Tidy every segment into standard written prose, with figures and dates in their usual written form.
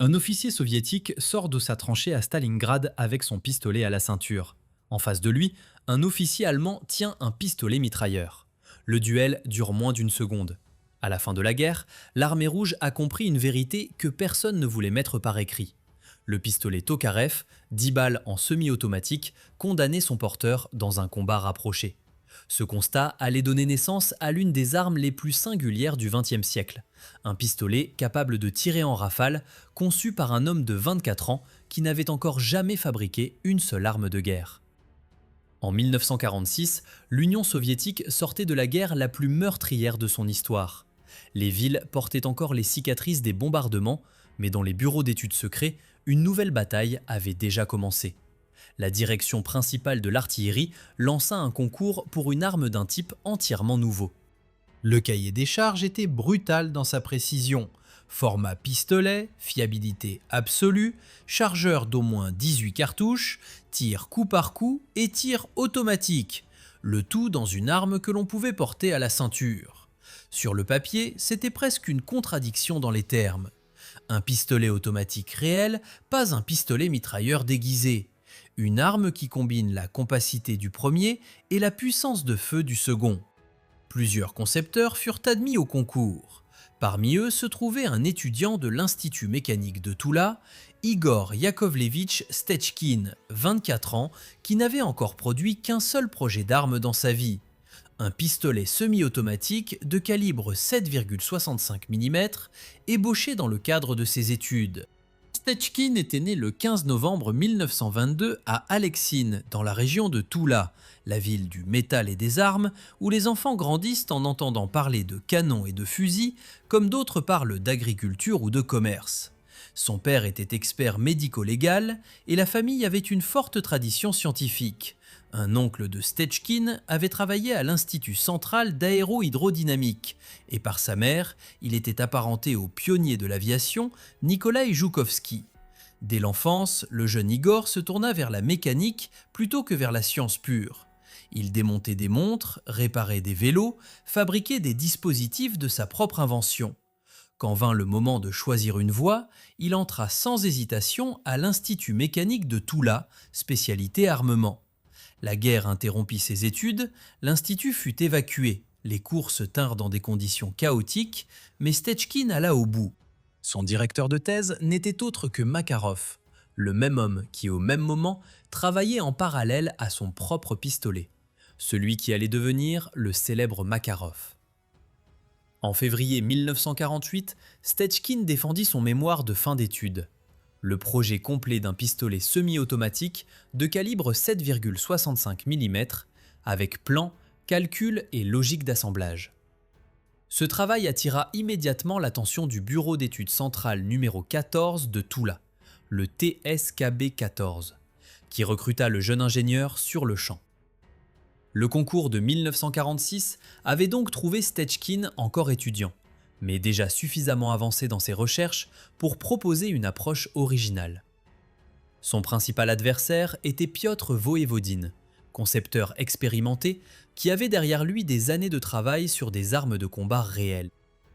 Un officier soviétique sort de sa tranchée à Stalingrad avec son pistolet à la ceinture. En face de lui, un officier allemand tient un pistolet mitrailleur. Le duel dure moins d'une seconde. À la fin de la guerre, l'armée rouge a compris une vérité que personne ne voulait mettre par écrit. Le pistolet Tokarev, 10 balles en semi-automatique, condamnait son porteur dans un combat rapproché. Ce constat allait donner naissance à l'une des armes les plus singulières du XXe siècle. Un pistolet capable de tirer en rafale, conçu par un homme de 24 ans qui n'avait encore jamais fabriqué une seule arme de guerre. En 1946, l'Union soviétique sortait de la guerre la plus meurtrière de son histoire. Les villes portaient encore les cicatrices des bombardements, mais dans les bureaux d'études secrets, une nouvelle bataille avait déjà commencé. La direction principale de l'artillerie lança un concours pour une arme d'un type entièrement nouveau. Le cahier des charges était brutal dans sa précision. Format pistolet, fiabilité absolue, chargeur d'au moins 18 cartouches, tir coup par coup et tir automatique. Le tout dans une arme que l'on pouvait porter à la ceinture. Sur le papier, c'était presque une contradiction dans les termes. Un pistolet automatique réel, pas un pistolet mitrailleur déguisé. Une arme qui combine la compacité du premier et la puissance de feu du second. Plusieurs concepteurs furent admis au concours. Parmi eux se trouvait un étudiant de l'Institut mécanique de Toula, Igor Yakovlevitch Stechkin, 24 ans, qui n'avait encore produit qu'un seul projet d'arme dans sa vie. Un pistolet semi-automatique de calibre 7,65 mm, ébauché dans le cadre de ses études. Stechkin était né le 15 novembre 1922 à Alexine, dans la région de Toula, la ville du métal et des armes, où les enfants grandissent en entendant parler de canons et de fusils, comme d'autres parlent d'agriculture ou de commerce. Son père était expert médico-légal et la famille avait une forte tradition scientifique. Un oncle de Stechkin avait travaillé à l'Institut central d'aéro-hydrodynamique et par sa mère, il était apparenté au pionnier de l'aviation Nikolaï Joukovski. Dès l'enfance, le jeune Igor se tourna vers la mécanique plutôt que vers la science pure. Il démontait des montres, réparait des vélos, fabriquait des dispositifs de sa propre invention. Quand vint le moment de choisir une voie, il entra sans hésitation à l'Institut mécanique de Toula, spécialité armement. La guerre interrompit ses études, l'institut fut évacué, les cours se tinrent dans des conditions chaotiques, mais Stechkin alla au bout. Son directeur de thèse n'était autre que Makarov, le même homme qui au même moment travaillait en parallèle à son propre pistolet, celui qui allait devenir le célèbre Makarov. En février 1948, Stechkin défendit son mémoire de fin d'études. Le projet complet d'un pistolet semi-automatique de calibre 7,65 mm avec plan, calcul et logique d'assemblage. Ce travail attira immédiatement l'attention du Bureau d'études centrales numéro 14 de Toula, le TSKB 14, qui recruta le jeune ingénieur sur le champ. Le concours de 1946 avait donc trouvé Stechkin encore étudiant, mais déjà suffisamment avancé dans ses recherches pour proposer une approche originale. Son principal adversaire était Piotr Voevodine, concepteur expérimenté qui avait derrière lui des années de travail sur des armes de combat réelles.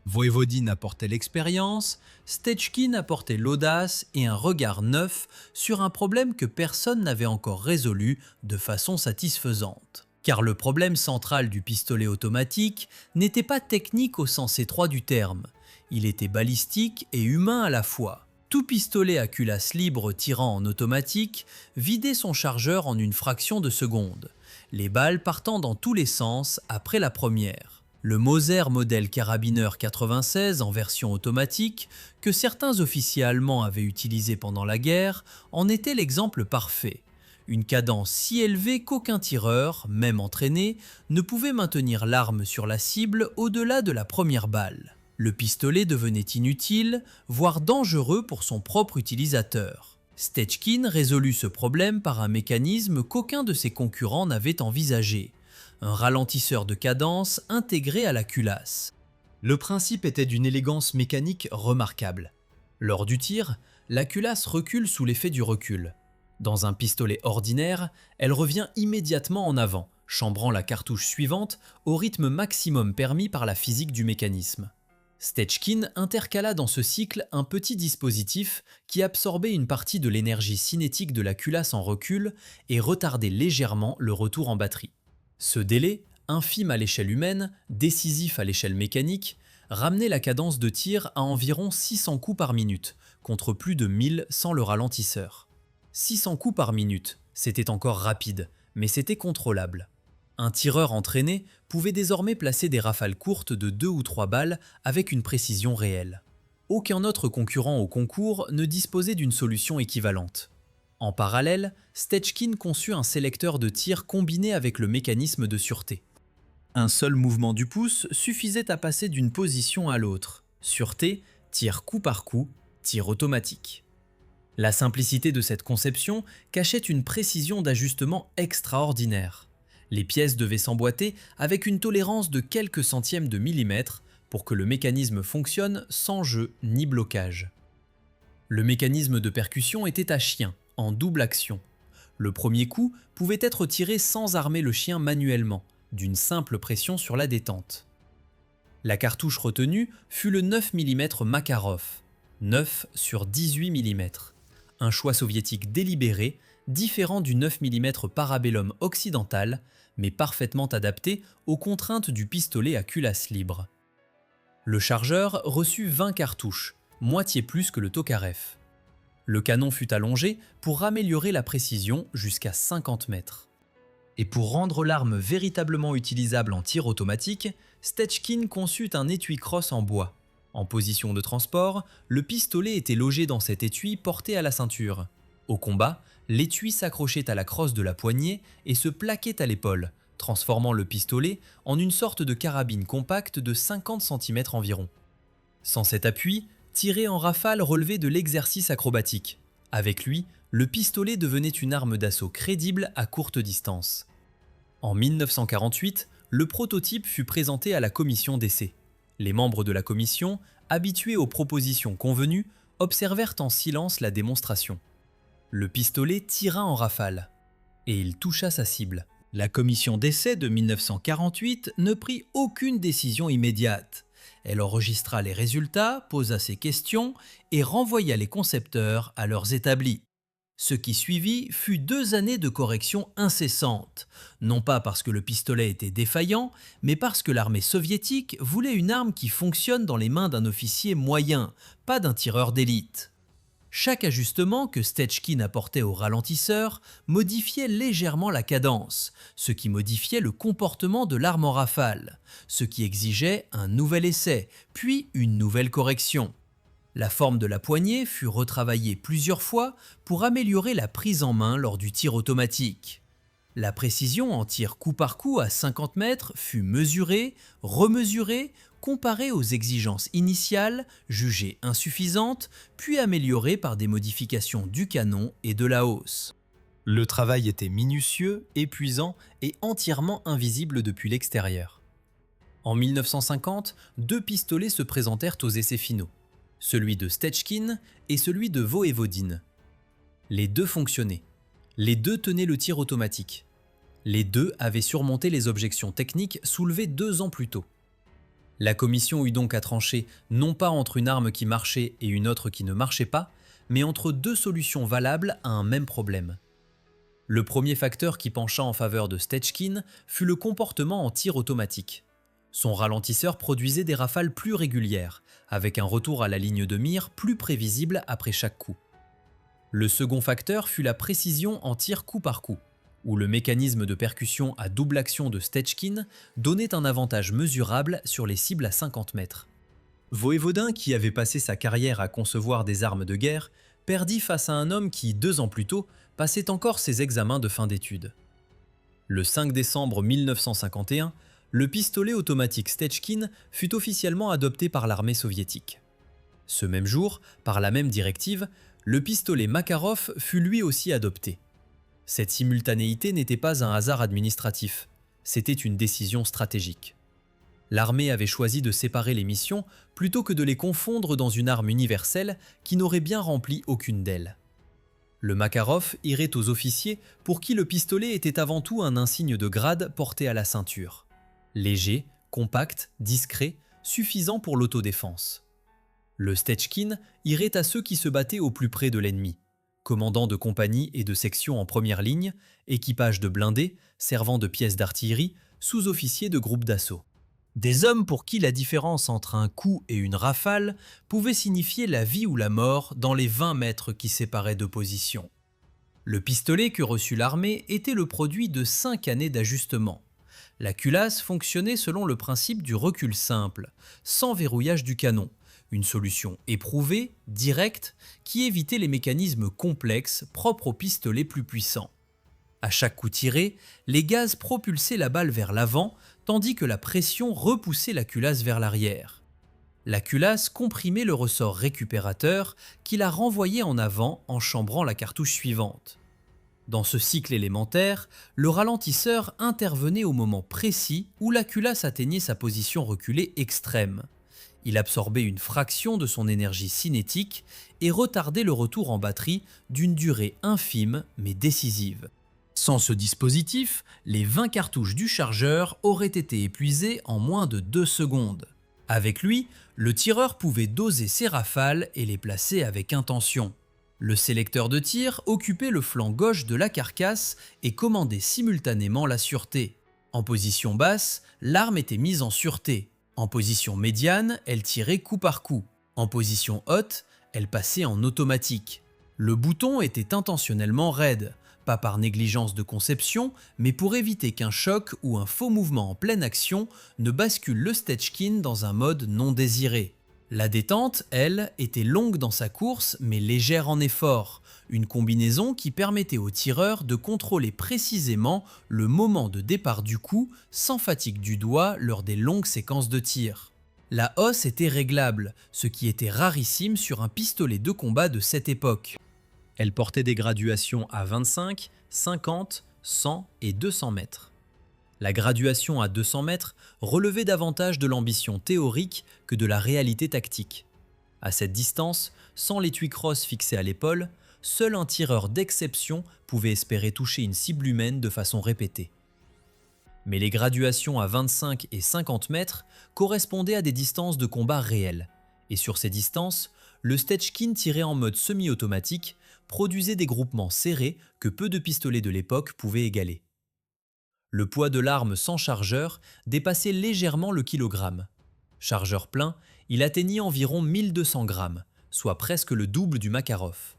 Voevodine apportait l'expérience, Stechkin apportait l'audace et un regard neuf sur un problème que personne n'avait encore résolu de façon satisfaisante. Car le problème central du pistolet automatique n'était pas technique au sens étroit du terme, il était balistique et humain à la fois. Tout pistolet à culasse libre tirant en automatique vidait son chargeur en une fraction de seconde, les balles partant dans tous les sens après la première. Le Moser modèle carabineur 96 en version automatique, que certains officiers allemands avaient utilisé pendant la guerre, en était l'exemple parfait. Une cadence si élevée qu'aucun tireur, même entraîné, ne pouvait maintenir l'arme sur la cible au-delà de la première balle. Le pistolet devenait inutile, voire dangereux pour son propre utilisateur. Stechkin résolut ce problème par un mécanisme qu'aucun de ses concurrents n'avait envisagé, un ralentisseur de cadence intégré à la culasse. Le principe était d'une élégance mécanique remarquable. Lors du tir, la culasse recule sous l'effet du recul. Dans un pistolet ordinaire, elle revient immédiatement en avant, chambrant la cartouche suivante au rythme maximum permis par la physique du mécanisme. Stechkin intercala dans ce cycle un petit dispositif qui absorbait une partie de l'énergie cinétique de la culasse en recul et retardait légèrement le retour en batterie. Ce délai, infime à l'échelle humaine, décisif à l'échelle mécanique, ramenait la cadence de tir à environ 600 coups par minute, contre plus de 1000 sans le ralentisseur. 600 coups par minute, c'était encore rapide, mais c'était contrôlable. Un tireur entraîné pouvait désormais placer des rafales courtes de 2 ou 3 balles avec une précision réelle. Aucun autre concurrent au concours ne disposait d'une solution équivalente. En parallèle, Stechkin conçut un sélecteur de tir combiné avec le mécanisme de sûreté. Un seul mouvement du pouce suffisait à passer d'une position à l'autre. Sûreté, tir coup par coup, tir automatique. La simplicité de cette conception cachait une précision d'ajustement extraordinaire. Les pièces devaient s'emboîter avec une tolérance de quelques centièmes de millimètre pour que le mécanisme fonctionne sans jeu ni blocage. Le mécanisme de percussion était à chien, en double action. Le premier coup pouvait être tiré sans armer le chien manuellement, d'une simple pression sur la détente. La cartouche retenue fut le 9 mm Makarov, 9 sur 18 mm, un choix soviétique délibéré, différent du 9 mm Parabellum occidental, mais parfaitement adapté aux contraintes du pistolet à culasse libre. Le chargeur reçut 20 cartouches, moitié plus que le Tokarev. Le canon fut allongé pour améliorer la précision jusqu'à 50 mètres. Et pour rendre l'arme véritablement utilisable en tir automatique, Stechkin conçut un étui crosse en bois. En position de transport, le pistolet était logé dans cet étui porté à la ceinture. Au combat, l'étui s'accrochait à la crosse de la poignée et se plaquait à l'épaule, transformant le pistolet en une sorte de carabine compacte de 50 cm environ. Sans cet appui, tirer en rafale relevait de l'exercice acrobatique. Avec lui, le pistolet devenait une arme d'assaut crédible à courte distance. En 1948, le prototype fut présenté à la commission d'essai. Les membres de la commission, habitués aux propositions convenues, observèrent en silence la démonstration. Le pistolet tira en rafale, et il toucha sa cible. La commission d'essai de 1948 ne prit aucune décision immédiate. Elle enregistra les résultats, posa ses questions et renvoya les concepteurs à leurs établis. Ce qui suivit fut 2 années de correction incessante, non pas parce que le pistolet était défaillant, mais parce que l'armée soviétique voulait une arme qui fonctionne dans les mains d'un officier moyen, pas d'un tireur d'élite. Chaque ajustement que Stechkin apportait au ralentisseur modifiait légèrement la cadence, ce qui modifiait le comportement de l'arme en rafale, ce qui exigeait un nouvel essai, puis une nouvelle correction. La forme de la poignée fut retravaillée plusieurs fois pour améliorer la prise en main lors du tir automatique. La précision en tir coup par coup à 50 mètres fut mesurée, remesurée, comparée aux exigences initiales, jugées insuffisantes, puis améliorée par des modifications du canon et de la hausse. Le travail était minutieux, épuisant et entièrement invisible depuis l'extérieur. En 1950, 2 pistolets se présentèrent aux essais finaux, celui de Stechkin et celui de Voevodine. Les 2 fonctionnaient. Les 2 tenaient le tir automatique. Les 2 avaient surmonté les objections techniques soulevées 2 ans plus tôt. La commission eut donc à trancher non pas entre une arme qui marchait et une autre qui ne marchait pas, mais entre 2 solutions valables à un même problème. Le premier facteur qui pencha en faveur de Stechkin fut le comportement en tir automatique. Son ralentisseur produisait des rafales plus régulières, avec un retour à la ligne de mire plus prévisible après chaque coup. Le second facteur fut la précision en tir coup par coup, où le mécanisme de percussion à double action de Stechkin donnait un avantage mesurable sur les cibles à 50 mètres. Voevodin, qui avait passé sa carrière à concevoir des armes de guerre, perdit face à un homme qui, 2 ans plus tôt, passait encore ses examens de fin d'études. Le 5 décembre 1951, le pistolet automatique Stechkin fut officiellement adopté par l'armée soviétique. Ce même jour, par la même directive, le pistolet Makarov fut lui aussi adopté. Cette simultanéité n'était pas un hasard administratif, c'était une décision stratégique. L'armée avait choisi de séparer les missions plutôt que de les confondre dans une arme universelle qui n'aurait bien rempli aucune d'elles. Le Makarov irait aux officiers pour qui le pistolet était avant tout un insigne de grade porté à la ceinture. Léger, compact, discret, suffisant pour l'autodéfense. Le Stechkin irait à ceux qui se battaient au plus près de l'ennemi, commandants de compagnies et de sections en première ligne, équipages de blindés, servant de pièces d'artillerie, sous-officiers de groupes d'assaut. Des hommes pour qui la différence entre un coup et une rafale pouvait signifier la vie ou la mort dans les 20 mètres qui séparaient deux positions. Le pistolet que reçut l'armée était le produit de 5 années d'ajustement. La culasse fonctionnait selon le principe du recul simple, sans verrouillage du canon, une solution éprouvée, directe, qui évitait les mécanismes complexes propres aux pistolets plus puissants. À chaque coup tiré, les gaz propulsaient la balle vers l'avant, tandis que la pression repoussait la culasse vers l'arrière. La culasse comprimait le ressort récupérateur qui la renvoyait en avant en chambrant la cartouche suivante. Dans ce cycle élémentaire, le ralentisseur intervenait au moment précis où la culasse atteignait sa position reculée extrême. Il absorbait une fraction de son énergie cinétique et retardait le retour en batterie d'une durée infime mais décisive. Sans ce dispositif, les 20 cartouches du chargeur auraient été épuisées en moins de 2 secondes. Avec lui, le tireur pouvait doser ses rafales et les placer avec intention. Le sélecteur de tir occupait le flanc gauche de la carcasse et commandait simultanément la sûreté. En position basse, l'arme était mise en sûreté. En position médiane, elle tirait coup par coup. En position haute, elle passait en automatique. Le bouton était intentionnellement raide, pas par négligence de conception, mais pour éviter qu'un choc ou un faux mouvement en pleine action ne bascule le Stechkin dans un mode non désiré. La détente, elle, était longue dans sa course mais légère en effort, une combinaison qui permettait au tireur de contrôler précisément le moment de départ du coup sans fatigue du doigt lors des longues séquences de tir. La hausse était réglable, ce qui était rarissime sur un pistolet de combat de cette époque. Elle portait des graduations à 25, 50, 100 et 200 mètres. La graduation à 200 mètres relevait davantage de l'ambition théorique que de la réalité tactique. À cette distance, sans l'étui crosse fixé à l'épaule, seul un tireur d'exception pouvait espérer toucher une cible humaine de façon répétée. Mais les graduations à 25 et 50 mètres correspondaient à des distances de combat réelles. Et sur ces distances, le Stechkin tiré en mode semi-automatique produisait des groupements serrés que peu de pistolets de l'époque pouvaient égaler. Le poids de l'arme sans chargeur dépassait légèrement le kilogramme. Chargeur plein, il atteignit environ 1200 grammes, soit presque le double du Makarov.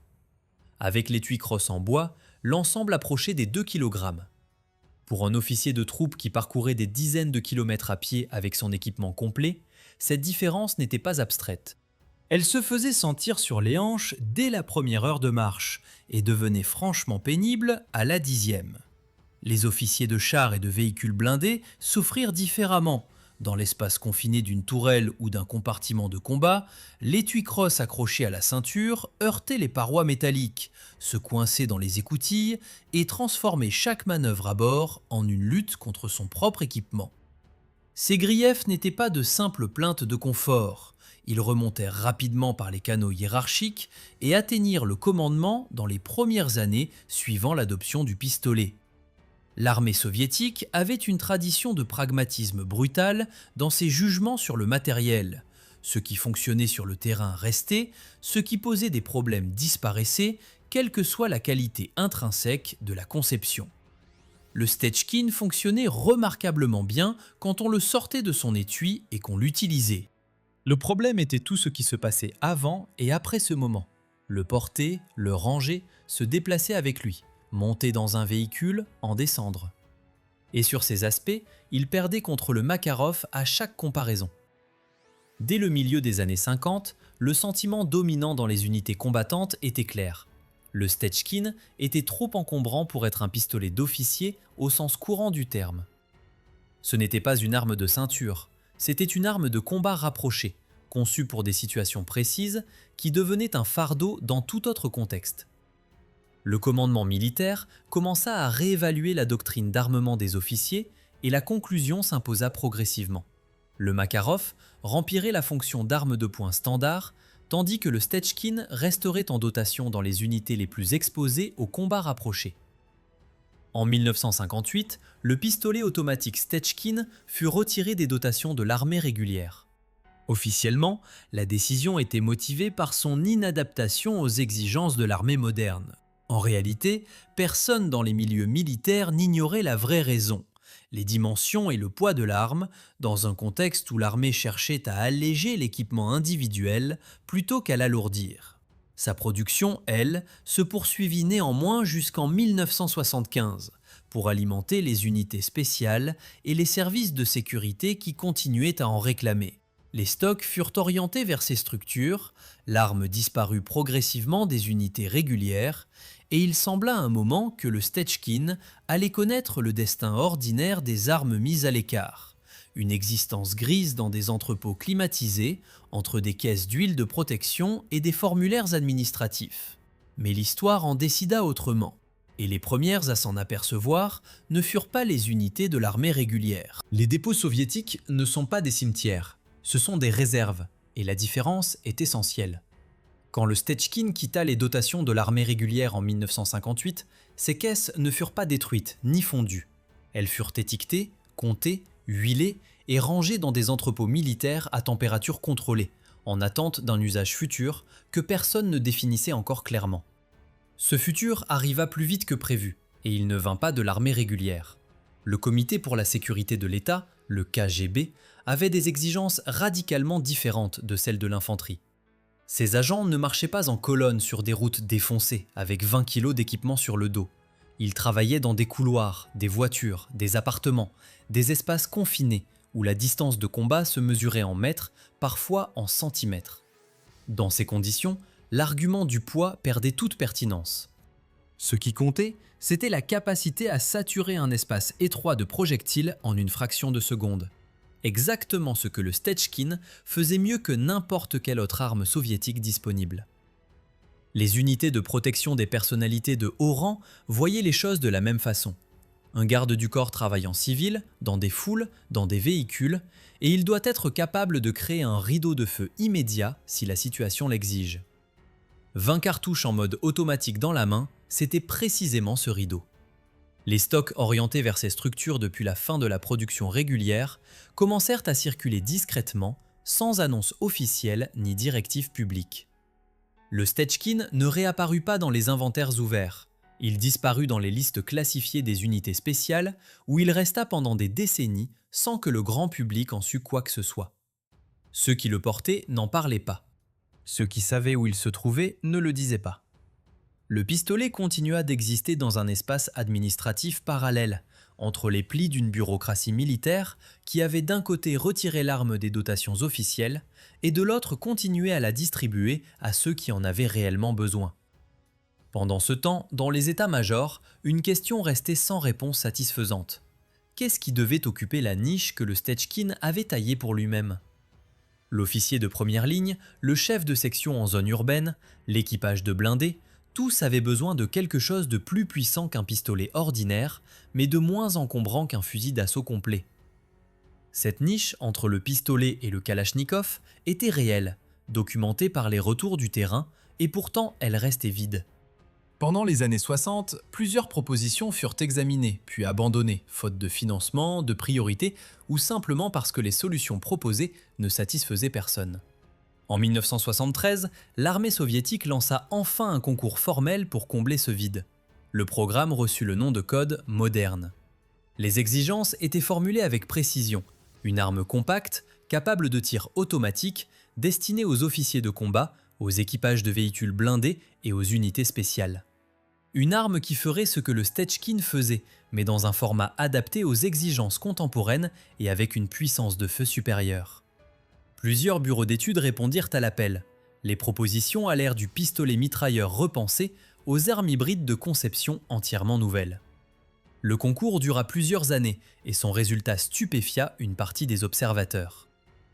Avec l'étui crosse en bois, l'ensemble approchait des 2 kg. Pour un officier de troupe qui parcourait des dizaines de kilomètres à pied avec son équipement complet, cette différence n'était pas abstraite. Elle se faisait sentir sur les hanches dès la première heure de marche et devenait franchement pénible à la 10e. Les officiers de chars et de véhicules blindés souffrirent différemment. Dans l'espace confiné d'une tourelle ou d'un compartiment de combat, l'étui crosse accroché à la ceinture heurtait les parois métalliques, se coinçait dans les écoutilles et transformait chaque manœuvre à bord en une lutte contre son propre équipement. Ces griefs n'étaient pas de simples plaintes de confort. Ils remontèrent rapidement par les canaux hiérarchiques et atteignirent le commandement dans les premières années suivant l'adoption du pistolet. L'armée soviétique avait une tradition de pragmatisme brutal dans ses jugements sur le matériel. Ce qui fonctionnait sur le terrain restait, ce qui posait des problèmes disparaissait, quelle que soit la qualité intrinsèque de la conception. Le Stechkin fonctionnait remarquablement bien quand on le sortait de son étui et qu'on l'utilisait. Le problème était tout ce qui se passait avant et après ce moment. Le porter, le ranger, se déplacer avec lui, monter dans un véhicule, en descendre. Et sur ces aspects, il perdait contre le Makarov à chaque comparaison. Dès le milieu des années 50, le sentiment dominant dans les unités combattantes était clair. Le Stechkin était trop encombrant pour être un pistolet d'officier au sens courant du terme. Ce n'était pas une arme de ceinture, c'était une arme de combat rapprochée, conçue pour des situations précises, qui devenait un fardeau dans tout autre contexte. Le commandement militaire commença à réévaluer la doctrine d'armement des officiers et la conclusion s'imposa progressivement. Le Makarov remplirait la fonction d'arme de poing standard, tandis que le Stechkin resterait en dotation dans les unités les plus exposées au combat rapproché. En 1958, le pistolet automatique Stechkin fut retiré des dotations de l'armée régulière. Officiellement, la décision était motivée par son inadaptation aux exigences de l'armée moderne. En réalité, personne dans les milieux militaires n'ignorait la vraie raison: les dimensions et le poids de l'arme, dans un contexte où l'armée cherchait à alléger l'équipement individuel plutôt qu'à l'alourdir. Sa production, elle, se poursuivit néanmoins jusqu'en 1975, pour alimenter les unités spéciales et les services de sécurité qui continuaient à en réclamer. Les stocks furent orientés vers ces structures, l'arme disparut progressivement des unités régulières, et il sembla un moment que le Stechkin allait connaître le destin ordinaire des armes mises à l'écart, une existence grise dans des entrepôts climatisés, entre des caisses d'huile de protection et des formulaires administratifs. Mais l'histoire en décida autrement, et les premières à s'en apercevoir ne furent pas les unités de l'armée régulière. Les dépôts soviétiques ne sont pas des cimetières, ce sont des réserves, et la différence est essentielle. Quand le Stechkin quitta les dotations de l'armée régulière en 1958, ces caisses ne furent pas détruites ni fondues. Elles furent étiquetées, comptées, huilées et rangées dans des entrepôts militaires à température contrôlée, en attente d'un usage futur que personne ne définissait encore clairement. Ce futur arriva plus vite que prévu, et il ne vint pas de l'armée régulière. Le Comité pour la sécurité de l'État, le KGB, avait des exigences radicalement différentes de celles de l'infanterie. Ces agents ne marchaient pas en colonne sur des routes défoncées, avec 20 kilos d'équipement sur le dos. Ils travaillaient dans des couloirs, des voitures, des appartements, des espaces confinés, où la distance de combat se mesurait en mètres, parfois en centimètres. Dans ces conditions, l'argument du poids perdait toute pertinence. Ce qui comptait, c'était la capacité à saturer un espace étroit de projectiles en une fraction de seconde. Exactement ce que le Stechkin faisait mieux que n'importe quelle autre arme soviétique disponible. Les unités de protection des personnalités de haut rang voyaient les choses de la même façon. Un garde du corps travaille en civil, dans des foules, dans des véhicules, et il doit être capable de créer un rideau de feu immédiat si la situation l'exige. 20 cartouches en mode automatique dans la main, c'était précisément ce rideau. Les stocks orientés vers ces structures depuis la fin de la production régulière commencèrent à circuler discrètement, sans annonce officielle ni directive publique. Le Stechkin ne réapparut pas dans les inventaires ouverts. Il disparut dans les listes classifiées des unités spéciales, où il resta pendant des décennies sans que le grand public en sût quoi que ce soit. Ceux qui le portaient n'en parlaient pas. Ceux qui savaient où il se trouvait ne le disaient pas. Le pistolet continua d'exister dans un espace administratif parallèle, entre les plis d'une bureaucratie militaire qui avait d'un côté retiré l'arme des dotations officielles et de l'autre continué à la distribuer à ceux qui en avaient réellement besoin. Pendant ce temps, dans les états-majors, une question restait sans réponse satisfaisante. Qu'est-ce qui devait occuper la niche que le Stechkin avait taillée pour lui-même ? L'officier de première ligne, le chef de section en zone urbaine, l'équipage de blindés, tous avaient besoin de quelque chose de plus puissant qu'un pistolet ordinaire, mais de moins encombrant qu'un fusil d'assaut complet. Cette niche entre le pistolet et le Kalachnikov était réelle, documentée par les retours du terrain, et pourtant elle restait vide. Pendant les années 60, plusieurs propositions furent examinées, puis abandonnées, faute de financement, de priorité, ou simplement parce que les solutions proposées ne satisfaisaient personne. En 1973, l'armée soviétique lança enfin un concours formel pour combler ce vide. Le programme reçut le nom de code « Moderne ». Les exigences étaient formulées avec précision. Une arme compacte, capable de tir automatique, destinée aux officiers de combat, aux équipages de véhicules blindés et aux unités spéciales. Une arme qui ferait ce que le Stechkin faisait, mais dans un format adapté aux exigences contemporaines et avec une puissance de feu supérieure. Plusieurs bureaux d'études répondirent à l'appel. Les propositions allèrent du pistolet mitrailleur repensé aux armes hybrides de conception entièrement nouvelles. Le concours dura plusieurs années et son résultat stupéfia une partie des observateurs.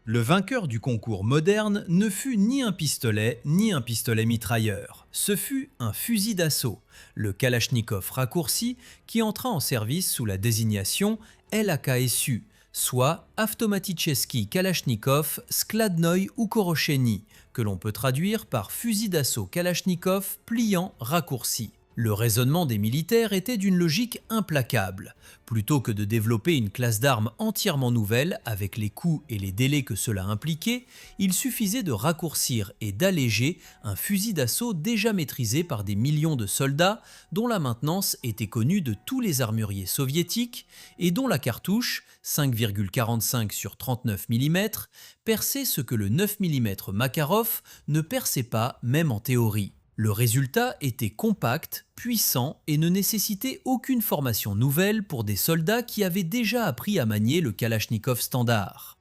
Le vainqueur du concours moderne ne fut ni un pistolet mitrailleur. Ce fut un fusil d'assaut, le Kalachnikov raccourci, qui entra en service sous la désignation LAKSU, soit Автоматический Kalachnikov Skladnoï Ukorocheny, que l'on peut traduire par fusil d'assaut Kalachnikov pliant raccourci. Le raisonnement des militaires était d'une logique implacable. Plutôt que de développer une classe d'armes entièrement nouvelle, avec les coûts et les délais que cela impliquait, il suffisait de raccourcir et d'alléger un fusil d'assaut déjà maîtrisé par des millions de soldats, dont la maintenance était connue de tous les armuriers soviétiques et dont la cartouche, 5,45 sur 39 mm, perçait ce que le 9 mm Makarov ne perçait pas même en théorie. Le résultat était compact, puissant et ne nécessitait aucune formation nouvelle pour des soldats qui avaient déjà appris à manier le Kalachnikov standard.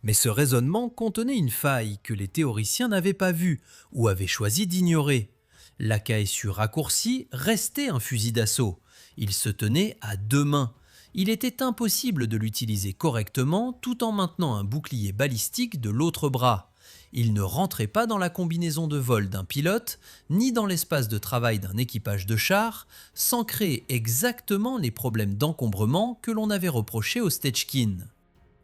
Mais ce raisonnement contenait une faille que les théoriciens n'avaient pas vue ou avaient choisi d'ignorer. L'AKSU raccourci restait un fusil d'assaut. Il se tenait à deux mains. Il était impossible de l'utiliser correctement tout en maintenant un bouclier balistique de l'autre bras. Il ne rentrait pas dans la combinaison de vol d'un pilote, ni dans l'espace de travail d'un équipage de chars, sans créer exactement les problèmes d'encombrement que l'on avait reprochés au Stechkin.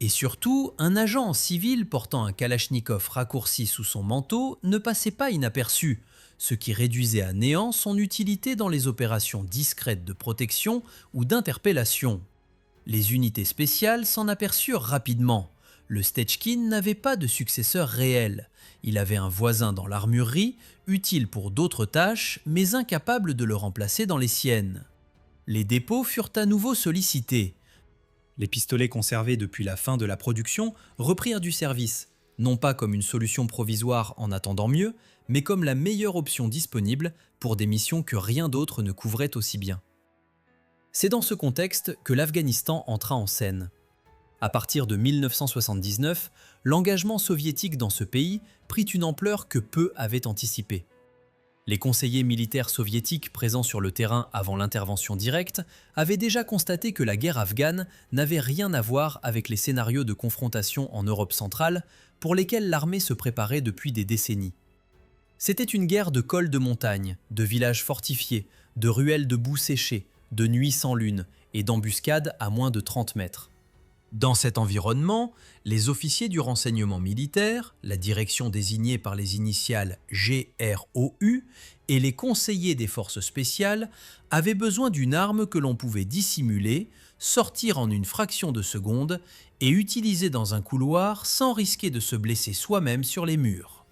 Et surtout, un agent en civil portant un Kalachnikov raccourci sous son manteau ne passait pas inaperçu, ce qui réduisait à néant son utilité dans les opérations discrètes de protection ou d'interpellation. Les unités spéciales s'en aperçurent rapidement. Le Stechkin n'avait pas de successeur réel. Il avait un voisin dans l'armurerie, utile pour d'autres tâches, mais incapable de le remplacer dans les siennes. Les dépôts furent à nouveau sollicités. Les pistolets conservés depuis la fin de la production reprirent du service, non pas comme une solution provisoire en attendant mieux, mais comme la meilleure option disponible pour des missions que rien d'autre ne couvrait aussi bien. C'est dans ce contexte que l'Afghanistan entra en scène. À partir de 1979, l'engagement soviétique dans ce pays prit une ampleur que peu avaient anticipée. Les conseillers militaires soviétiques présents sur le terrain avant l'intervention directe avaient déjà constaté que la guerre afghane n'avait rien à voir avec les scénarios de confrontation en Europe centrale pour lesquels l'armée se préparait depuis des décennies. C'était une guerre de cols de montagne, de villages fortifiés, de ruelles de boue séchée, de nuits sans lune et d'embuscades à moins de 30 mètres. Dans cet environnement, les officiers du renseignement militaire, la direction désignée par les initiales GROU et les conseillers des forces spéciales avaient besoin d'une arme que l'on pouvait dissimuler, sortir en une fraction de seconde et utiliser dans un couloir sans risquer de se blesser soi-même sur les murs.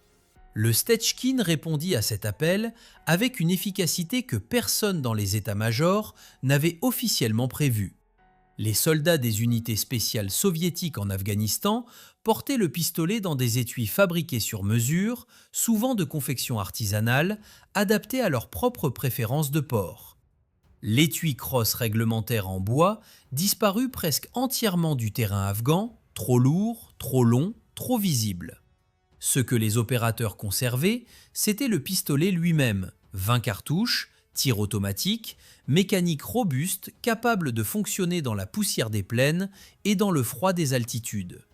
Le Stechkin répondit à cet appel avec une efficacité que personne dans les états-majors n'avait officiellement prévue. Les soldats des unités spéciales soviétiques en Afghanistan portaient le pistolet dans des étuis fabriqués sur mesure, souvent de confection artisanale, adaptés à leurs propres préférences de port. L'étui crosse réglementaire en bois disparut presque entièrement du terrain afghan, trop lourd, trop long, trop visible. Ce que les opérateurs conservaient, c'était le pistolet lui-même, 20 cartouches, tir automatique, mécanique robuste capable de fonctionner dans la poussière des plaines et dans le froid des altitudes.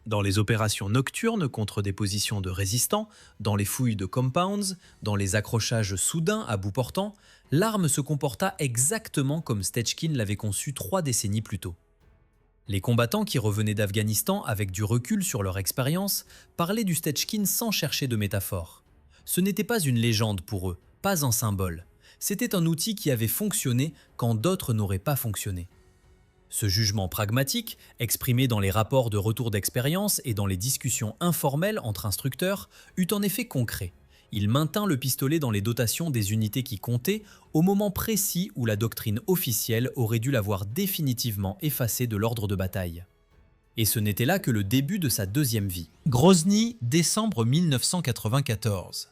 Dans les opérations nocturnes contre des positions de résistants, dans les fouilles de compounds, dans les accrochages soudains à bout portant, l'arme se comporta exactement comme Stechkin l'avait conçu 3 décennies plus tôt. Les combattants qui revenaient d'Afghanistan avec du recul sur leur expérience parlaient du Stechkin sans chercher de métaphore. Ce n'était pas une légende pour eux, pas un symbole. C'était un outil qui avait fonctionné quand d'autres n'auraient pas fonctionné. Ce jugement pragmatique, exprimé dans les rapports de retour d'expérience et dans les discussions informelles entre instructeurs, eut en effet concret. Il maintint le pistolet dans les dotations des unités qui comptaient au moment précis où la doctrine officielle aurait dû l'avoir définitivement effacé de l'ordre de bataille. Et ce n'était là que le début de sa deuxième vie. Grozny, décembre 1994.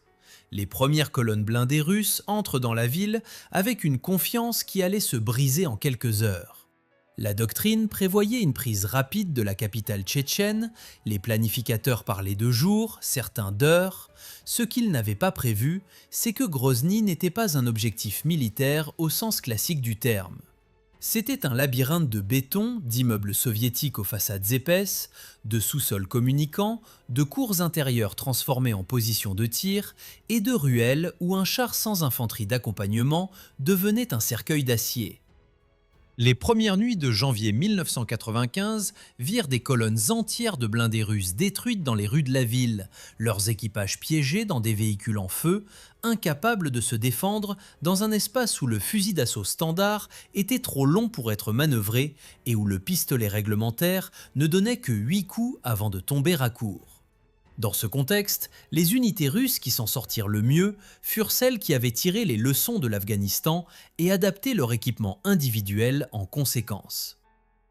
Les premières colonnes blindées russes entrent dans la ville avec une confiance qui allait se briser en quelques heures. La doctrine prévoyait une prise rapide de la capitale tchétchène, les planificateurs parlaient de jours, certains d'heures. Ce qu'ils n'avaient pas prévu, c'est que Grozny n'était pas un objectif militaire au sens classique du terme. C'était un labyrinthe de béton, d'immeubles soviétiques aux façades épaisses, de sous-sols communicants, de cours intérieures transformées en positions de tir et de ruelles où un char sans infanterie d'accompagnement devenait un cercueil d'acier. Les premières nuits de janvier 1995 virent des colonnes entières de blindés russes détruites dans les rues de la ville, leurs équipages piégés dans des véhicules en feu, incapables de se défendre dans un espace où le fusil d'assaut standard était trop long pour être manœuvré et où le pistolet réglementaire ne donnait que 8 coups avant de tomber à court. Dans ce contexte, les unités russes qui s'en sortirent le mieux furent celles qui avaient tiré les leçons de l'Afghanistan et adapté leur équipement individuel en conséquence.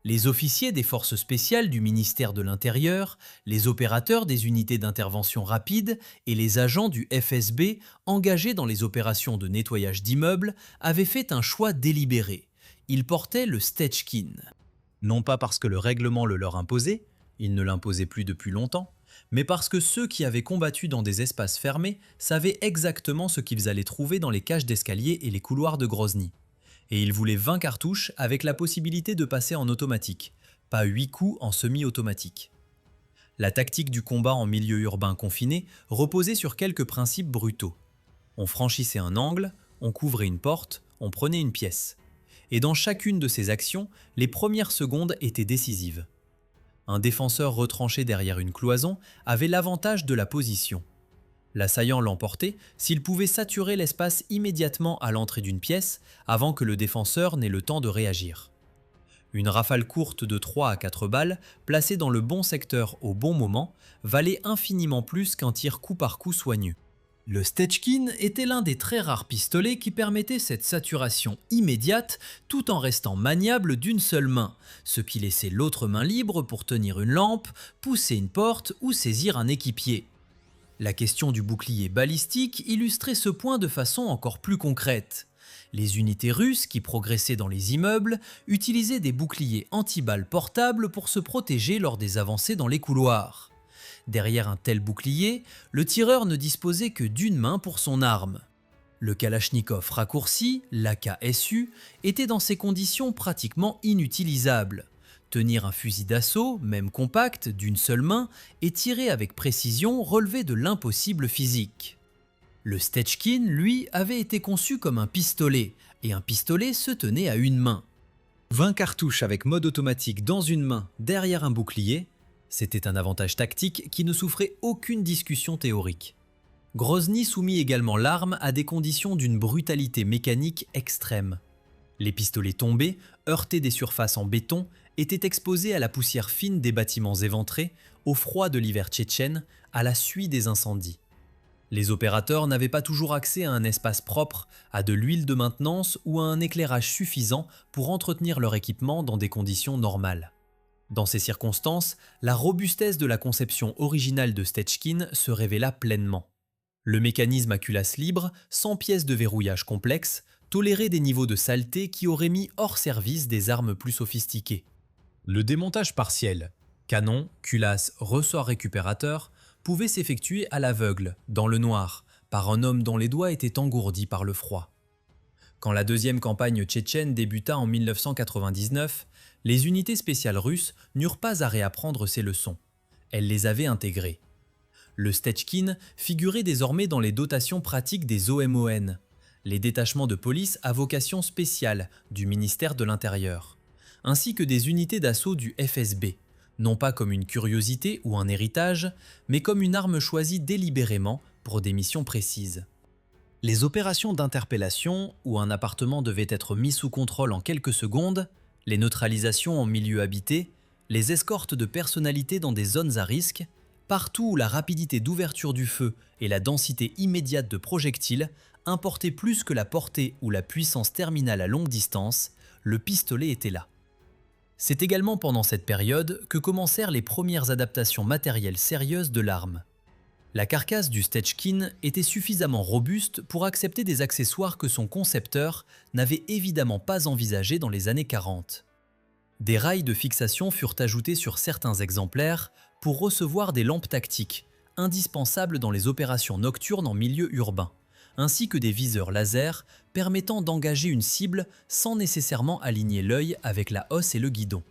Les officiers des forces spéciales du ministère de l'Intérieur, les opérateurs des unités d'intervention rapide et les agents du FSB engagés dans les opérations de nettoyage d'immeubles avaient fait un choix délibéré. Ils portaient le Stechkin. Non pas parce que le règlement le leur imposait, il ne l'imposait plus depuis longtemps, mais parce que ceux qui avaient combattu dans des espaces fermés savaient exactement ce qu'ils allaient trouver dans les cages d'escalier et les couloirs de Grozny. Et ils voulaient 20 cartouches avec la possibilité de passer en automatique, pas 8 coups en semi-automatique. La tactique du combat en milieu urbain confiné reposait sur quelques principes brutaux. On franchissait un angle, on couvrait une porte, on prenait une pièce. Et dans chacune de ces actions, les premières secondes étaient décisives. Un défenseur retranché derrière une cloison avait l'avantage de la position. L'assaillant l'emportait s'il pouvait saturer l'espace immédiatement à l'entrée d'une pièce avant que le défenseur n'ait le temps de réagir. Une rafale courte de 3 à 4 balles, placée dans le bon secteur au bon moment, valait infiniment plus qu'un tir coup par coup soigneux. Le Stechkin était l'un des très rares pistolets qui permettait cette saturation immédiate tout en restant maniable d'une seule main, ce qui laissait l'autre main libre pour tenir une lampe, pousser une porte ou saisir un équipier. La question du bouclier balistique illustrait ce point de façon encore plus concrète. Les unités russes qui progressaient dans les immeubles utilisaient des boucliers antiballes portables pour se protéger lors des avancées dans les couloirs. Derrière un tel bouclier, le tireur ne disposait que d'une main pour son arme. Le Kalachnikov raccourci, l'AK-SU, était dans ces conditions pratiquement inutilisable. Tenir un fusil d'assaut, même compact, d'une seule main, et tirer avec précision relevait de l'impossible physique. Le Stechkin, lui, avait été conçu comme un pistolet, et un pistolet se tenait à une main. 20 cartouches avec mode automatique dans une main, derrière un bouclier, c'était un avantage tactique qui ne souffrait aucune discussion théorique. Grozny soumit également l'arme à des conditions d'une brutalité mécanique extrême. Les pistolets tombés, heurtés des surfaces en béton, étaient exposés à la poussière fine des bâtiments éventrés, au froid de l'hiver tchétchène, à la suie des incendies. Les opérateurs n'avaient pas toujours accès à un espace propre, à de l'huile de maintenance ou à un éclairage suffisant pour entretenir leur équipement dans des conditions normales. Dans ces circonstances, la robustesse de la conception originale de Stechkin se révéla pleinement. Le mécanisme à culasse libre, sans pièces de verrouillage complexe, tolérait des niveaux de saleté qui auraient mis hors service des armes plus sophistiquées. Le démontage partiel, canon, culasse, ressort récupérateur, pouvait s'effectuer à l'aveugle, dans le noir, par un homme dont les doigts étaient engourdis par le froid. Quand la deuxième campagne tchétchène débuta en 1999, les unités spéciales russes n'eurent pas à réapprendre ces leçons. Elles les avaient intégrées. Le Stechkin figurait désormais dans les dotations pratiques des OMON, les détachements de police à vocation spéciale du ministère de l'Intérieur, ainsi que des unités d'assaut du FSB, non pas comme une curiosité ou un héritage, mais comme une arme choisie délibérément pour des missions précises. Les opérations d'interpellation, où un appartement devait être mis sous contrôle en quelques secondes, les neutralisations en milieu habité, les escortes de personnalités dans des zones à risque, partout où la rapidité d'ouverture du feu et la densité immédiate de projectiles importaient plus que la portée ou la puissance terminale à longue distance, le pistolet était là. C'est également pendant cette période que commencèrent les premières adaptations matérielles sérieuses de l'arme. La carcasse du Stechkin était suffisamment robuste pour accepter des accessoires que son concepteur n'avait évidemment pas envisagés dans les années 40. Des rails de fixation furent ajoutés sur certains exemplaires pour recevoir des lampes tactiques, indispensables dans les opérations nocturnes en milieu urbain, ainsi que des viseurs laser permettant d'engager une cible sans nécessairement aligner l'œil avec la hausse et le guidon.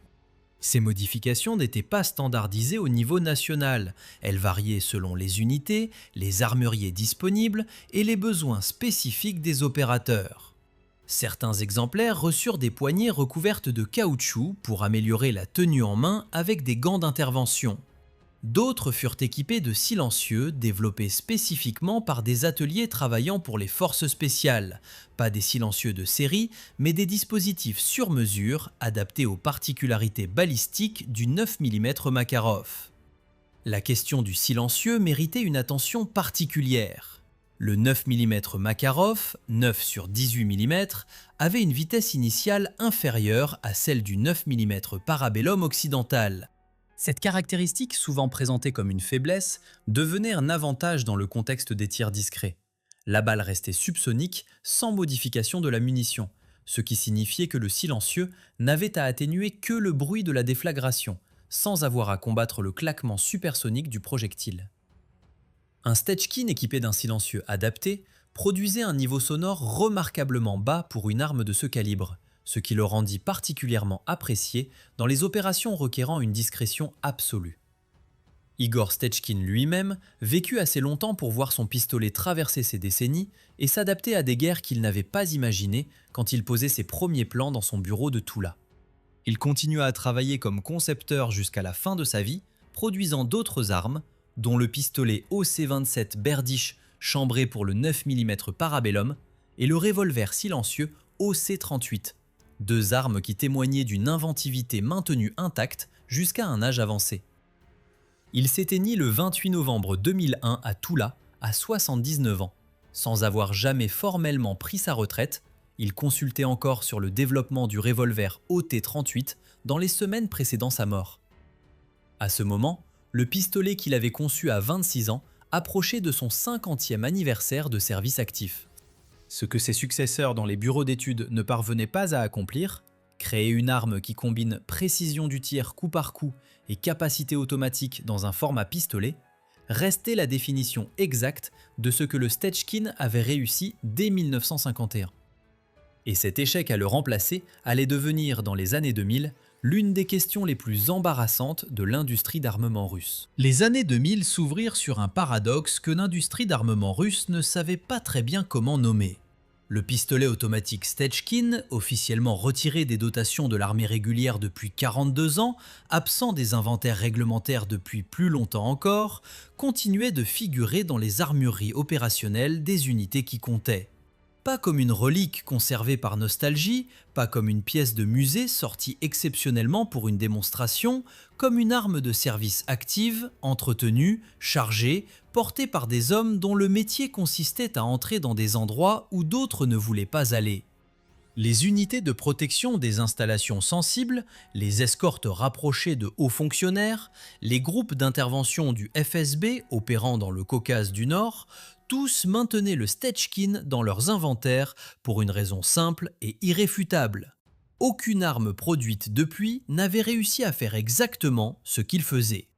Ces modifications n'étaient pas standardisées au niveau national, elles variaient selon les unités, les armuriers disponibles et les besoins spécifiques des opérateurs. Certains exemplaires reçurent des poignées recouvertes de caoutchouc pour améliorer la tenue en main avec des gants d'intervention. D'autres furent équipés de silencieux développés spécifiquement par des ateliers travaillant pour les forces spéciales, pas des silencieux de série, mais des dispositifs sur mesure adaptés aux particularités balistiques du 9 mm Makarov. La question du silencieux méritait une attention particulière. Le 9 mm Makarov, 9 sur 18 mm, avait une vitesse initiale inférieure à celle du 9 mm Parabellum occidental. Cette caractéristique, souvent présentée comme une faiblesse, devenait un avantage dans le contexte des tirs discrets. La balle restait subsonique sans modification de la munition, ce qui signifiait que le silencieux n'avait à atténuer que le bruit de la déflagration, sans avoir à combattre le claquement supersonique du projectile. Un Stechkin équipé d'un silencieux adapté produisait un niveau sonore remarquablement bas pour une arme de ce calibre, ce qui le rendit particulièrement apprécié dans les opérations requérant une discrétion absolue. Igor Stechkin lui-même vécut assez longtemps pour voir son pistolet traverser ces décennies et s'adapter à des guerres qu'il n'avait pas imaginées quand il posait ses premiers plans dans son bureau de Toula. Il continua à travailler comme concepteur jusqu'à la fin de sa vie, produisant d'autres armes, dont le pistolet OC-27 Berdish chambré pour le 9 mm Parabellum et le revolver silencieux OC-38, deux armes qui témoignaient d'une inventivité maintenue intacte jusqu'à un âge avancé. Il s'éteignit le 28 novembre 2001 à Toula, à 79 ans. Sans avoir jamais formellement pris sa retraite, il consultait encore sur le développement du revolver OT-38 dans les semaines précédant sa mort. À ce moment, le pistolet qu'il avait conçu à 26 ans approchait de son 50e anniversaire de service actif. Ce que ses successeurs dans les bureaux d'études ne parvenaient pas à accomplir, créer une arme qui combine précision du tir coup par coup et capacité automatique dans un format pistolet, restait la définition exacte de ce que le Stechkin avait réussi dès 1951. Et cet échec à le remplacer allait devenir, dans les années 2000, l'une des questions les plus embarrassantes de l'industrie d'armement russe. Les années 2000 s'ouvrirent sur un paradoxe que l'industrie d'armement russe ne savait pas très bien comment nommer. Le pistolet automatique Stechkin, officiellement retiré des dotations de l'armée régulière depuis 42 ans, absent des inventaires réglementaires depuis plus longtemps encore, continuait de figurer dans les armureries opérationnelles des unités qui comptaient. Pas comme une relique conservée par nostalgie, pas comme une pièce de musée sortie exceptionnellement pour une démonstration, comme une arme de service active, entretenue, chargée, portée par des hommes dont le métier consistait à entrer dans des endroits où d'autres ne voulaient pas aller. Les unités de protection des installations sensibles, les escortes rapprochées de hauts fonctionnaires, les groupes d'intervention du FSB opérant dans le Caucase du Nord, tous maintenaient le Stechkin dans leurs inventaires pour une raison simple et irréfutable. Aucune arme produite depuis n'avait réussi à faire exactement ce qu'il faisait.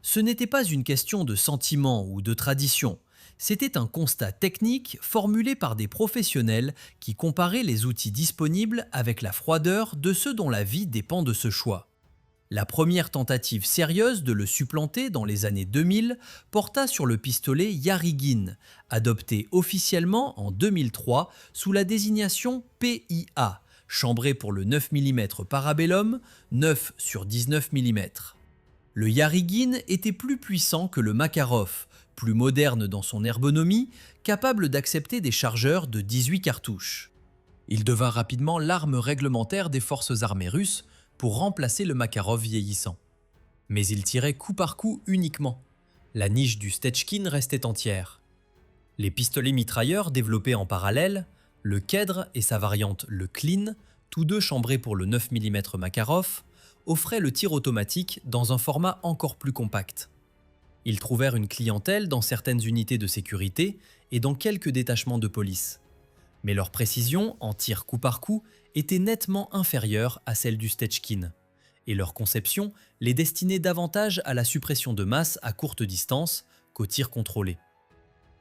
Ce n'était pas une question de sentiment ou de tradition, c'était un constat technique formulé par des professionnels qui comparaient les outils disponibles avec la froideur de ceux dont la vie dépend de ce choix. La première tentative sérieuse de le supplanter dans les années 2000 porta sur le pistolet Yarygin, adopté officiellement en 2003 sous la désignation PIA, chambré pour le 9 mm Parabellum, 9 sur 19 mm. Le Yarygin était plus puissant que le Makarov, plus moderne dans son ergonomie, capable d'accepter des chargeurs de 18 cartouches. Il devint rapidement l'arme réglementaire des forces armées russes pour remplacer le Makarov vieillissant. Mais il tirait coup par coup uniquement. La niche du Stechkin restait entière. Les pistolets mitrailleurs développés en parallèle, le Kedr et sa variante le Klin, tous deux chambrés pour le 9 mm Makarov, offraient le tir automatique dans un format encore plus compact. Ils trouvèrent une clientèle dans certaines unités de sécurité et dans quelques détachements de police. Mais leur précision, en tir coup par coup, était nettement inférieure à celle du Stechkin, et leur conception les destinait davantage à la suppression de masse à courte distance qu'au tir contrôlé.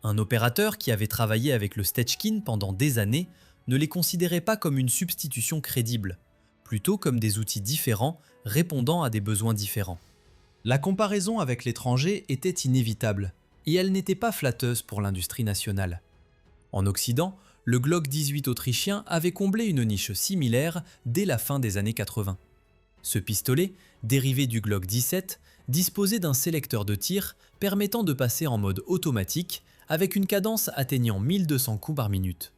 Un opérateur qui avait travaillé avec le Stechkin pendant des années ne les considérait pas comme une substitution crédible, plutôt comme des outils différents répondant à des besoins différents. La comparaison avec l'étranger était inévitable, et elle n'était pas flatteuse pour l'industrie nationale. En Occident, le Glock 18 autrichien avait comblé une niche similaire dès la fin des années 80. Ce pistolet, dérivé du Glock 17, disposait d'un sélecteur de tir permettant de passer en mode automatique avec une cadence atteignant 1200 coups par minute.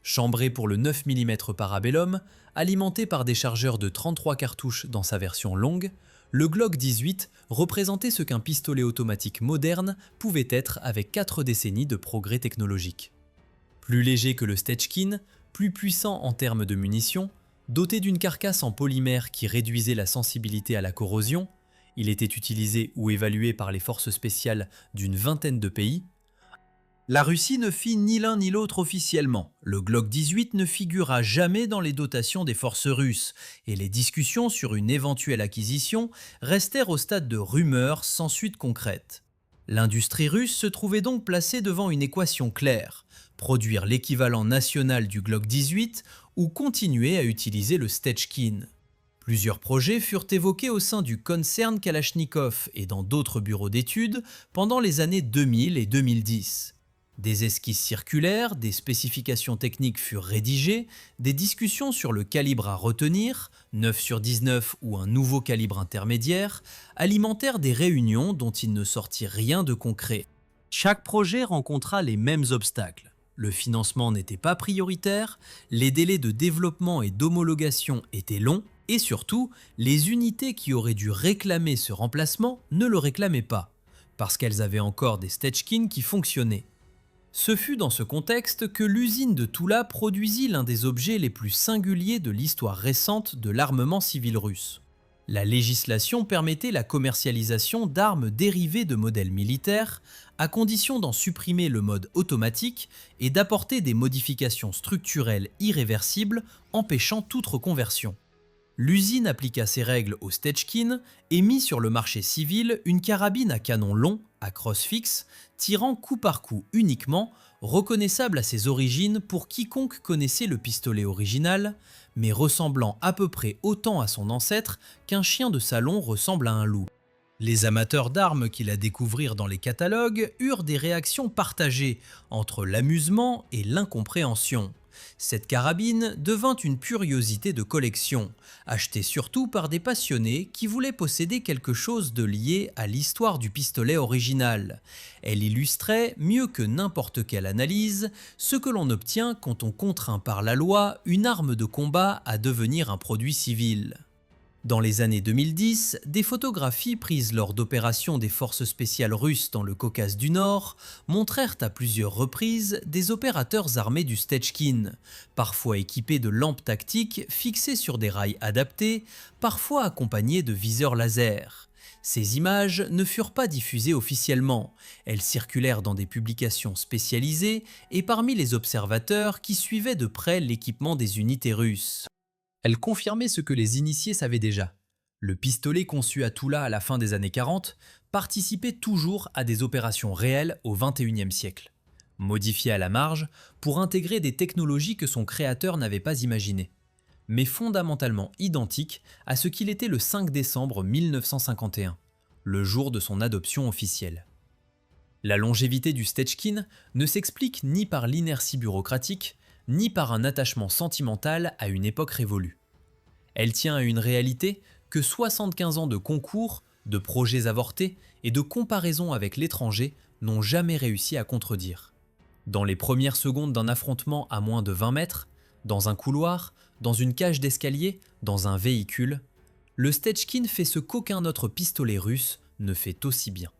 Chambré pour le 9 mm Parabellum, alimenté par des chargeurs de 33 cartouches dans sa version longue, le Glock 18 représentait ce qu'un pistolet automatique moderne pouvait être avec 4 décennies de progrès technologiques. Plus léger que le Stechkin, plus puissant en termes de munitions, doté d'une carcasse en polymère qui réduisait la sensibilité à la corrosion, il était utilisé ou évalué par les forces spéciales d'une vingtaine de pays. La Russie ne fit ni l'un ni l'autre officiellement. Le Glock 18 ne figura jamais dans les dotations des forces russes et les discussions sur une éventuelle acquisition restèrent au stade de rumeurs sans suite concrète. L'industrie russe se trouvait donc placée devant une équation claire: produire l'équivalent national du Glock 18 ou continuer à utiliser le Stechkin. Plusieurs projets furent évoqués au sein du concern Kalachnikov et dans d'autres bureaux d'études pendant les années 2000 et 2010. Des esquisses circulaires, des spécifications techniques furent rédigées, des discussions sur le calibre à retenir, 9 sur 19 ou un nouveau calibre intermédiaire, alimentèrent des réunions dont il ne sortit rien de concret. Chaque projet rencontra les mêmes obstacles. Le financement n'était pas prioritaire, les délais de développement et d'homologation étaient longs, et surtout, les unités qui auraient dû réclamer ce remplacement ne le réclamaient pas, parce qu'elles avaient encore des Stechkin qui fonctionnaient. Ce fut dans ce contexte que l'usine de Toula produisit l'un des objets les plus singuliers de l'histoire récente de l'armement civil russe. La législation permettait la commercialisation d'armes dérivées de modèles militaires, à condition d'en supprimer le mode automatique et d'apporter des modifications structurelles irréversibles empêchant toute reconversion. L'usine appliqua ces règles au Stechkin et mit sur le marché civil une carabine à canon long, à crosse fixe, tirant coup par coup uniquement, reconnaissable à ses origines pour quiconque connaissait le pistolet original, mais ressemblant à peu près autant à son ancêtre qu'un chien de salon ressemble à un loup. Les amateurs d'armes qui la découvrirent dans les catalogues eurent des réactions partagées entre l'amusement et l'incompréhension. Cette carabine devint une curiosité de collection, achetée surtout par des passionnés qui voulaient posséder quelque chose de lié à l'histoire du pistolet original. Elle illustrait, mieux que n'importe quelle analyse, ce que l'on obtient quand on contraint par la loi une arme de combat à devenir un produit civil. Dans les années 2010, des photographies prises lors d'opérations des forces spéciales russes dans le Caucase du Nord montrèrent à plusieurs reprises des opérateurs armés du Stechkin, parfois équipés de lampes tactiques fixées sur des rails adaptés, parfois accompagnés de viseurs laser. Ces images ne furent pas diffusées officiellement, elles circulèrent dans des publications spécialisées et parmi les observateurs qui suivaient de près l'équipement des unités russes. Elle confirmait ce que les initiés savaient déjà. Le pistolet conçu à Toula à la fin des années 40 participait toujours à des opérations réelles au XXIe siècle, modifié à la marge pour intégrer des technologies que son créateur n'avait pas imaginées, mais fondamentalement identiques à ce qu'il était le 5 décembre 1951, le jour de son adoption officielle. La longévité du Stechkin ne s'explique ni par l'inertie bureaucratique, ni par un attachement sentimental à une époque révolue. Elle tient à une réalité que 75 ans de concours, de projets avortés et de comparaisons avec l'étranger n'ont jamais réussi à contredire. Dans les premières secondes d'un affrontement à moins de 20 mètres, dans un couloir, dans une cage d'escalier, dans un véhicule, le Stechkin fait ce qu'aucun autre pistolet russe ne fait aussi bien.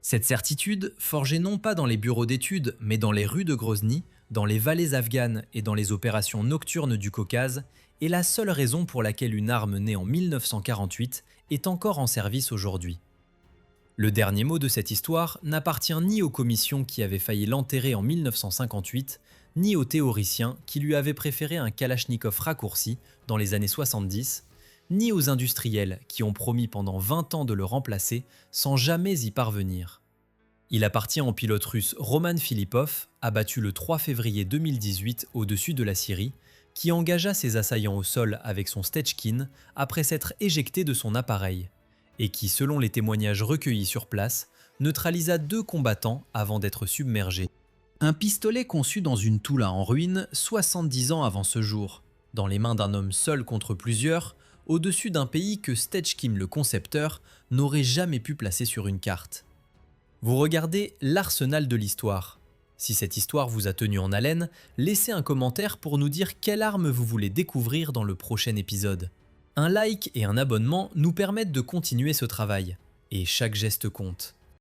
Cette certitude, forgée non pas dans les bureaux d'études, mais dans les rues de Grozny, dans les vallées afghanes et dans les opérations nocturnes du Caucase, est la seule raison pour laquelle une arme née en 1948 est encore en service aujourd'hui. Le dernier mot de cette histoire n'appartient ni aux commissions qui avaient failli l'enterrer en 1958, ni aux théoriciens qui lui avaient préféré un Kalachnikov raccourci dans les années 70, ni aux industriels qui ont promis pendant 20 ans de le remplacer sans jamais y parvenir. Il appartient au pilote russe Roman Filipov, abattu le 3 février 2018 au-dessus de la Syrie, qui engagea ses assaillants au sol avec son Stechkin après s'être éjecté de son appareil, et qui, selon les témoignages recueillis sur place, neutralisa 2 combattants avant d'être submergé. Un pistolet conçu dans une Toula en ruine 70 ans avant ce jour, dans les mains d'un homme seul contre plusieurs, au-dessus d'un pays que Stetchkim le concepteur n'aurait jamais pu placer sur une carte. Vous regardez l'arsenal de l'histoire. Si cette histoire vous a tenu en haleine, laissez un commentaire pour nous dire quelle arme vous voulez découvrir dans le prochain épisode. Un like et un abonnement nous permettent de continuer ce travail, et chaque geste compte.